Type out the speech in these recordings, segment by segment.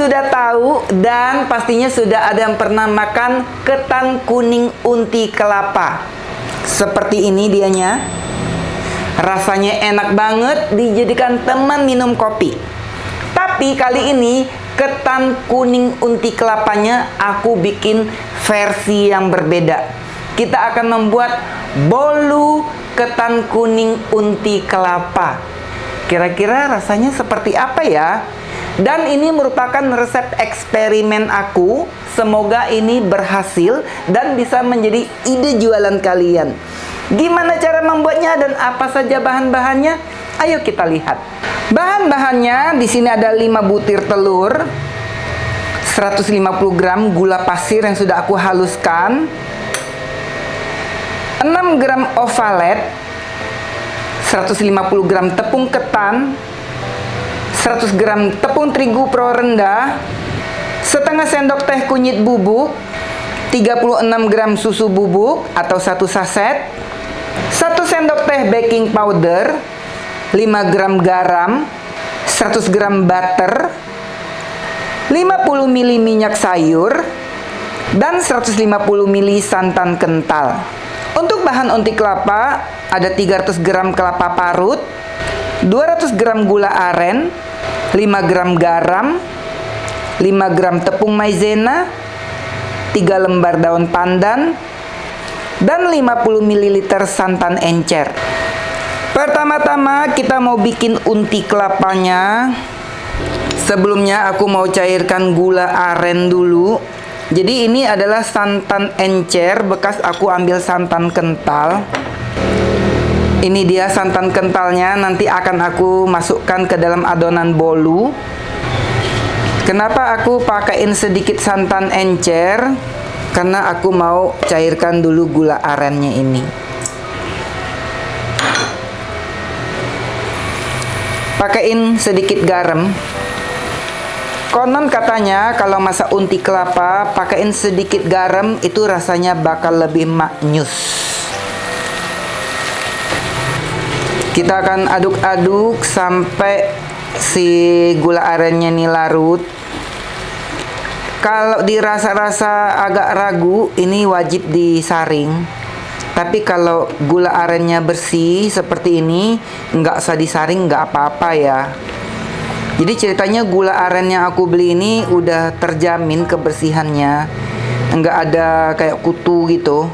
sudah tahu dan pastinya sudah ada yang pernah makan ketan kuning unti kelapa. Seperti ini dianya. Rasanya enak banget dijadikan teman minum kopi. Tapi kali ini ketan kuning unti kelapanya aku bikin versi yang berbeda. Kita akan membuat bolu ketan kuning unti kelapa. Kira-kira rasanya seperti apa ya? Dan ini merupakan resep eksperimen aku. Semoga ini berhasil dan bisa menjadi ide jualan kalian. Gimana cara membuatnya dan apa saja bahan-bahannya? Ayo kita lihat. Bahan-bahannya di sini ada 5 butir telur, 150 gram gula pasir yang sudah aku haluskan, 6 gram ovalet, 150 gram tepung ketan, 100 gram tepung terigu pro rendah, setengah sendok teh kunyit bubuk, 36 gram susu bubuk atau 1 saset, 1 sendok teh baking powder, 5 gram garam, 100 gram butter, 50 ml minyak sayur, dan 150 ml santan kental. Untuk bahan unti kelapa, ada 300 gram kelapa parut, 200 gram gula aren, 5 gram garam, 5 gram tepung maizena, 3 lembar daun pandan, dan 50 ml santan encer. Pertama-tama kita mau bikin unti kelapanya. Sebelumnya aku mau cairkan gula aren dulu. Jadi ini adalah santan encer bekas aku ambil santan kental. Ini dia santan kentalnya, nanti akan aku masukkan ke dalam adonan bolu. Kenapa aku pakaiin sedikit santan encer? Karena aku mau cairkan dulu gula arennya ini. Pakaiin sedikit garam. Konon katanya kalau masak unti kelapa, pakaiin sedikit garam itu rasanya bakal lebih maknyus. Kita akan aduk-aduk sampai si gula arennya ini larut. Kalau dirasa-rasa agak ragu, ini wajib disaring. Tapi kalau gula arennya bersih seperti ini, nggak usah disaring, nggak apa-apa ya. Jadi ceritanya gula aren yang aku beli ini udah terjamin kebersihannya, nggak ada kayak kutu gitu.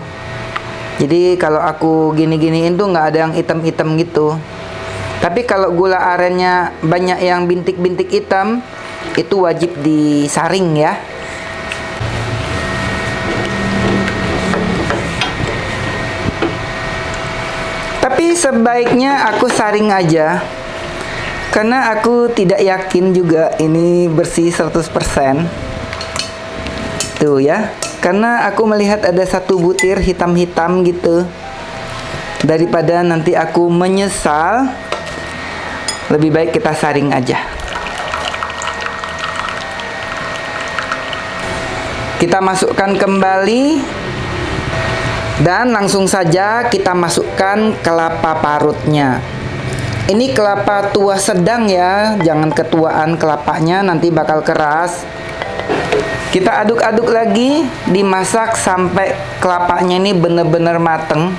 Jadi kalau aku gini-giniin tuh nggak ada yang hitam-hitam gitu. Tapi kalau gula arennya banyak yang bintik-bintik hitam, itu wajib disaring ya. Tapi sebaiknya aku saring aja, karena aku tidak yakin juga ini bersih 100%. Tuh ya, karena aku melihat ada 1 butir hitam-hitam gitu. Daripada nanti aku menyesal, lebih baik kita saring aja. Kita masukkan kembali. Dan langsung saja kita masukkan kelapa parutnya. Ini kelapa tua sedang ya, jangan ketuaan kelapanya, nanti bakal keras. Kita aduk-aduk lagi, dimasak sampai kelapanya ini benar-benar mateng.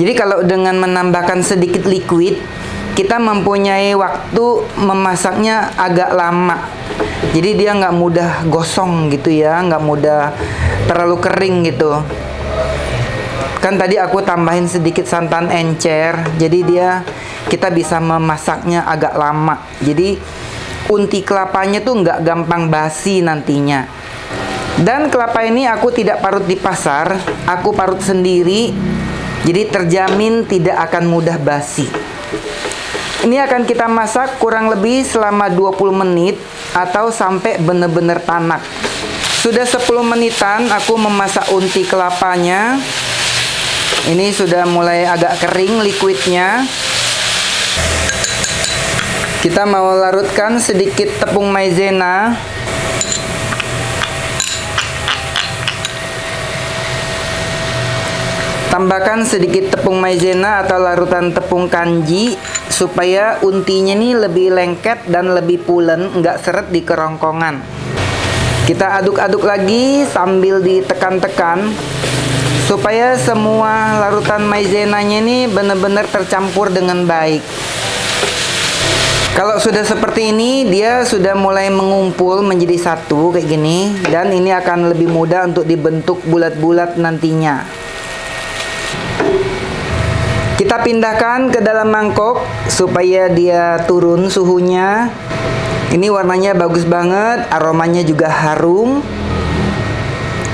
Jadi kalau dengan menambahkan sedikit liquid, kita mempunyai waktu memasaknya agak lama. Jadi dia nggak mudah gosong gitu ya, nggak mudah terlalu kering gitu. Kan tadi aku tambahin sedikit santan encer, jadi kita bisa memasaknya agak lama. Jadi unti kelapanya tuh nggak gampang basi nantinya. Dan kelapa ini aku tidak parut di pasar, aku parut sendiri, jadi terjamin tidak akan mudah basi. Ini akan kita masak kurang lebih selama 20 menit atau sampai benar-benar tanak. Sudah 10 menitan aku memasak unti kelapanya. Ini sudah mulai agak kering liquidnya. Kita mau larutkan sedikit tepung maizena. Tambahkan sedikit tepung maizena atau larutan tepung kanji. supaya untinya nih lebih lengket dan lebih pulen, nggak seret di kerongkongan. Kita aduk-aduk lagi sambil ditekan-tekan supaya semua larutan maizenanya ini benar-benar tercampur dengan baik. Kalau sudah seperti ini, dia sudah mulai mengumpul menjadi satu kayak gini, dan ini akan lebih mudah untuk dibentuk bulat-bulat nantinya. Kita pindahkan ke dalam mangkok supaya dia turun suhunya. Ini warnanya bagus banget, aromanya juga harum.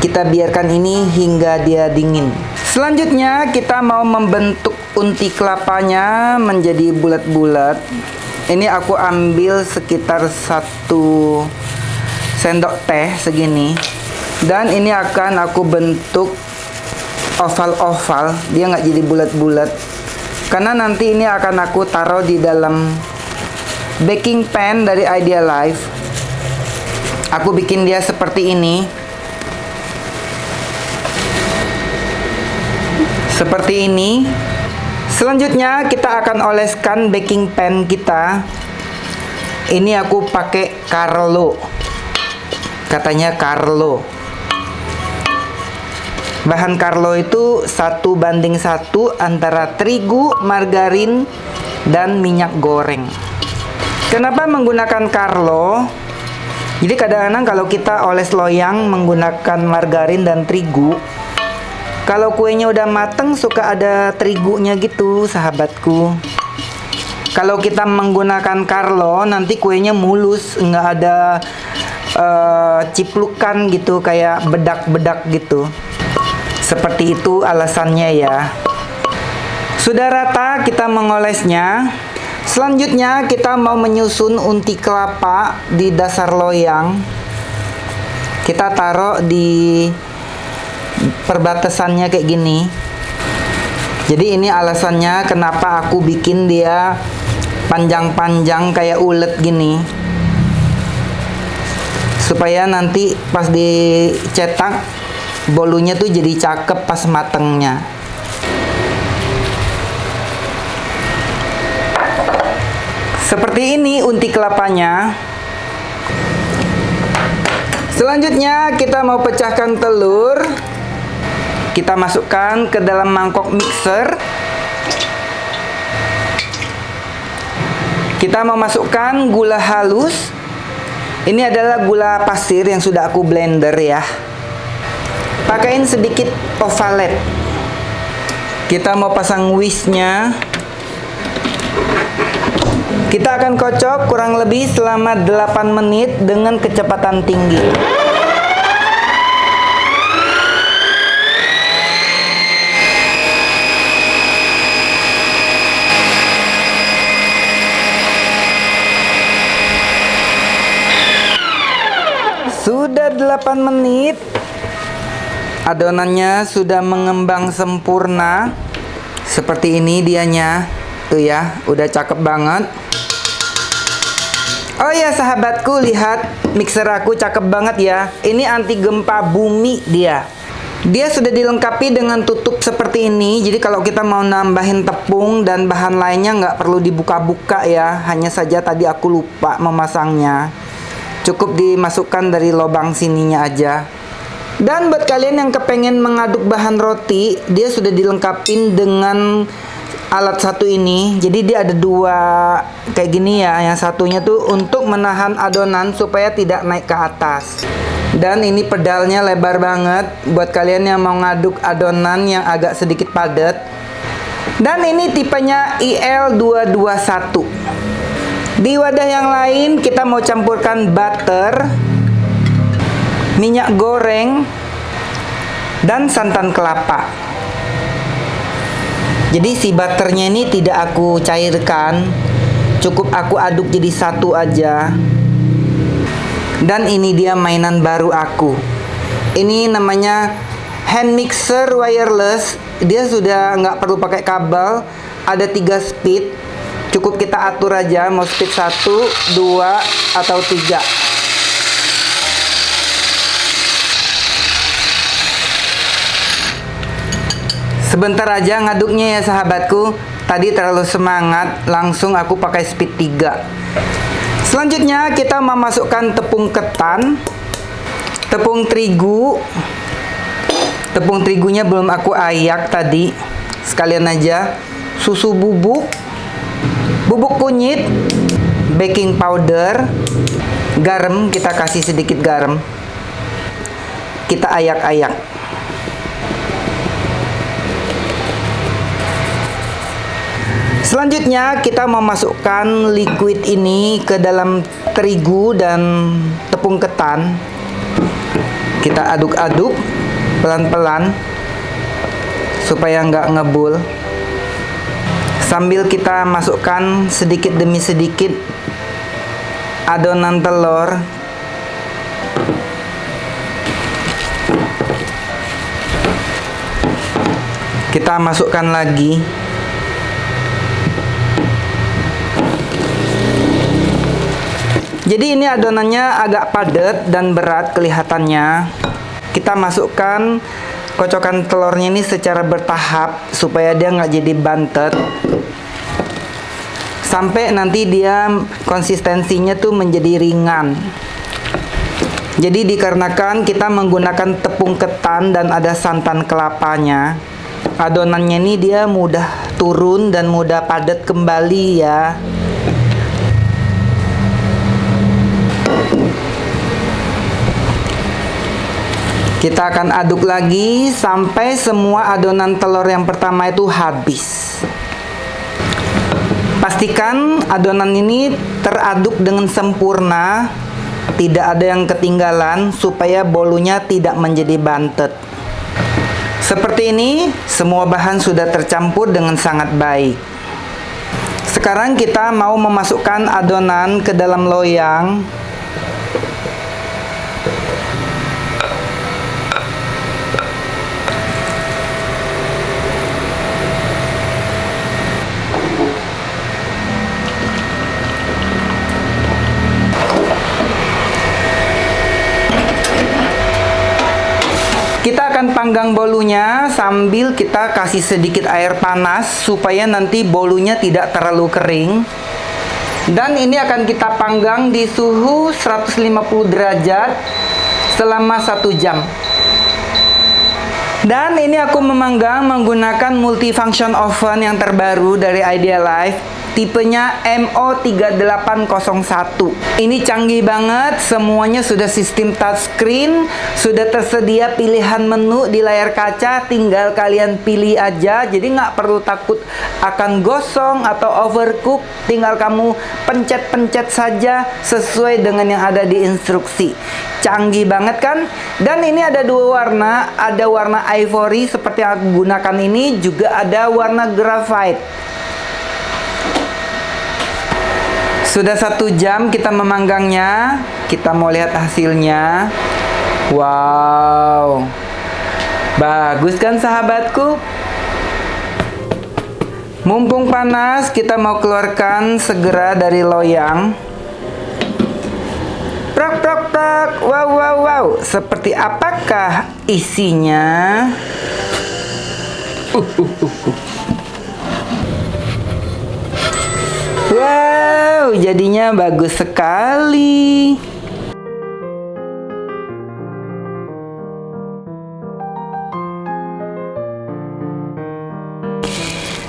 Kita biarkan ini hingga dia dingin. Selanjutnya kita mau membentuk unti kelapanya menjadi bulat-bulat. Ini aku ambil sekitar 1 sendok teh segini. Dan ini akan aku bentuk oval-oval. Dia nggak jadi bulat-bulat. Karena nanti ini akan aku taruh di dalam baking pan dari Idealife. Aku bikin dia seperti ini. Seperti ini. Selanjutnya kita akan oleskan baking pan kita. Ini aku pakai Carlo. Katanya Carlo. Bahan Carlo itu 1:1 antara terigu, margarin, dan minyak goreng. Kenapa menggunakan Carlo? Jadi kadang-kadang kalau kita oles loyang menggunakan margarin dan terigu, kalau kuenya udah mateng suka ada terigunya gitu, sahabatku. Kalau kita menggunakan Carlo, nanti kuenya mulus, nggak ada ciplukan gitu, kayak bedak-bedak gitu. Seperti itu alasannya ya. Sudah rata kita mengolesnya. Selanjutnya kita mau menyusun unti kelapa di dasar loyang. Kita taruh di perbatasannya kayak gini. Jadi ini alasannya kenapa aku bikin dia panjang-panjang kayak ulet gini, supaya nanti pas dicetak bolunya tuh jadi cakep pas matengnya. Seperti ini unti kelapanya. Selanjutnya kita mau pecahkan telur. Kita masukkan ke dalam mangkok mixer. Kita mau masukkan gula halus. Ini adalah gula pasir yang sudah aku blender ya. Pakaiin sedikit ovalet. Kita mau pasang whisknya. Kita akan kocok kurang lebih selama 8 menit dengan kecepatan tinggi. Sudah 8 menit. Adonannya sudah mengembang sempurna. Seperti ini dianya. Tuh ya, udah cakep banget. Oh ya sahabatku, lihat mixer aku cakep banget ya. Ini anti gempa bumi dia. Dia sudah dilengkapi dengan tutup seperti ini. Jadi kalau kita mau nambahin tepung dan bahan lainnya nggak perlu dibuka-buka ya. Hanya saja tadi aku lupa memasangnya. Cukup dimasukkan dari lubang sininya aja. Dan buat kalian yang kepengen mengaduk bahan roti, dia sudah dilengkapin dengan alat satu ini. Jadi dia ada 2 kayak gini ya. Yang satunya tuh untuk menahan adonan supaya tidak naik ke atas. Dan ini pedalnya lebar banget buat kalian yang mau ngaduk adonan yang agak sedikit padat. Dan ini tipenya IL221. Di wadah yang lain kita mau campurkan butter, minyak goreng, dan santan kelapa. Jadi si butternya ini tidak aku cairkan, cukup aku aduk jadi satu aja. Dan ini dia mainan baru aku. Ini namanya hand mixer wireless. Dia sudah nggak perlu pakai kabel, ada 3 speed. Cukup kita atur aja mau speed 1, 2, atau 3. Sebentar aja ngaduknya ya sahabatku. tadi terlalu semangat, langsung aku pakai speed 3. Selanjutnya kita memasukkan tepung ketan, tepung terigu. Tepung terigunya belum aku ayak tadi. Sekalian aja. Susu bubuk, bubuk kunyit, baking powder, garam, kita kasih sedikit garam. Kita ayak-ayak. Selanjutnya kita memasukkan liquid ini ke dalam terigu dan tepung ketan. Kita aduk-aduk pelan-pelan supaya nggak ngebul. Sambil kita masukkan sedikit demi sedikit adonan telur. Kita masukkan lagi. Jadi ini adonannya agak padat dan berat kelihatannya. Kita masukkan kocokan telurnya ini secara bertahap supaya dia nggak jadi bantet. Sampai nanti dia konsistensinya tuh menjadi ringan. Jadi dikarenakan kita menggunakan tepung ketan dan ada santan kelapanya, adonannya ini dia mudah turun dan mudah padat kembali ya. Kita akan aduk lagi sampai semua adonan telur yang pertama itu habis. Pastikan adonan ini teraduk dengan sempurna, tidak ada yang ketinggalan supaya bolunya tidak menjadi bantet. Seperti ini, semua bahan sudah tercampur dengan sangat baik. Sekarang kita mau memasukkan adonan ke dalam loyang. Kita akan panggang bolunya sambil kita kasih sedikit air panas supaya nanti bolunya tidak terlalu kering. Dan ini akan kita panggang di suhu 150 derajat selama 1 jam. Dan ini aku memanggang menggunakan multifunction oven yang terbaru dari Idealife, tipenya MO3801. Ini canggih banget, semuanya sudah sistem touchscreen, sudah tersedia pilihan menu di layar kaca, tinggal kalian pilih aja, jadi nggak perlu takut akan gosong atau overcook, tinggal kamu pencet-pencet saja sesuai dengan yang ada di instruksi. Canggih banget kan? Dan ini ada 2 warna, ada warna ivory seperti yang aku gunakan ini, juga ada warna graphite. Sudah 1 jam kita memanggangnya. Kita mau lihat hasilnya. Wow, bagus kan sahabatku? Mumpung panas, kita mau keluarkan segera dari loyang. Prak prak prak. Wow wow wow. Seperti apakah isinya? Wow, jadinya bagus sekali.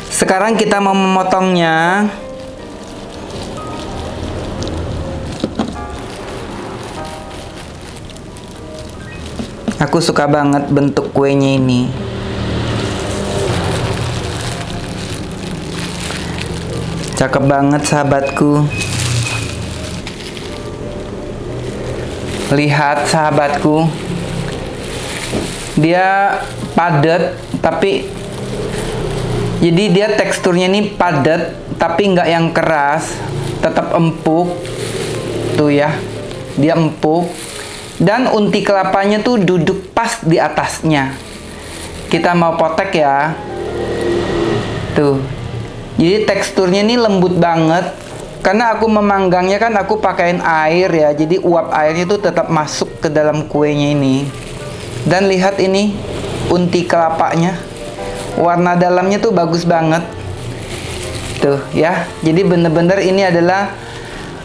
Sekarang kita mau memotongnya. Aku suka banget bentuk kuenya ini. Cakep banget sahabatku. Lihat sahabatku, dia padat tapi jadi dia teksturnya ini padat tapi nggak yang keras, tetap empuk. Tuh ya, dia empuk dan unti kelapanya tuh duduk pas di atasnya. Kita mau potek ya. Tuh. Jadi teksturnya ini lembut banget. Karena aku memanggangnya kan aku pakaiin air ya. Jadi uap airnya itu tetap masuk ke dalam kuenya ini. Dan lihat ini unti kelapanya. Warna dalamnya tuh bagus banget. Tuh ya. Jadi bener-bener ini adalah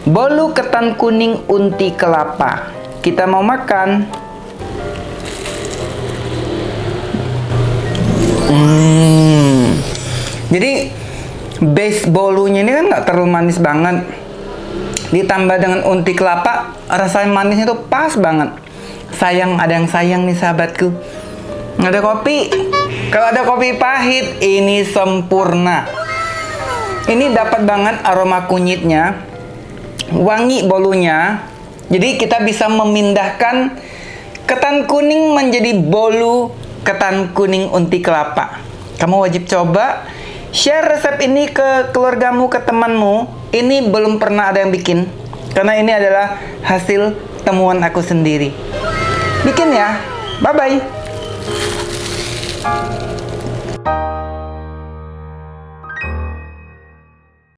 bolu ketan kuning unti kelapa. Kita mau makan. Jadi base bolunya ini kan nggak terlalu manis banget. Ditambah dengan unti kelapa, rasa manisnya tuh pas banget. Sayang, ada yang sayang nih sahabatku. Ada kopi. Kalau ada kopi pahit, ini sempurna. Ini dapat banget aroma kunyitnya, wangi bolunya. Jadi kita bisa memindahkan ketan kuning menjadi bolu ketan kuning unti kelapa. Kamu wajib coba. Share resep ini ke keluargamu, ke temanmu. Ini belum pernah ada yang bikin. Karena ini adalah hasil temuan aku sendiri. Bikin ya. Bye-bye.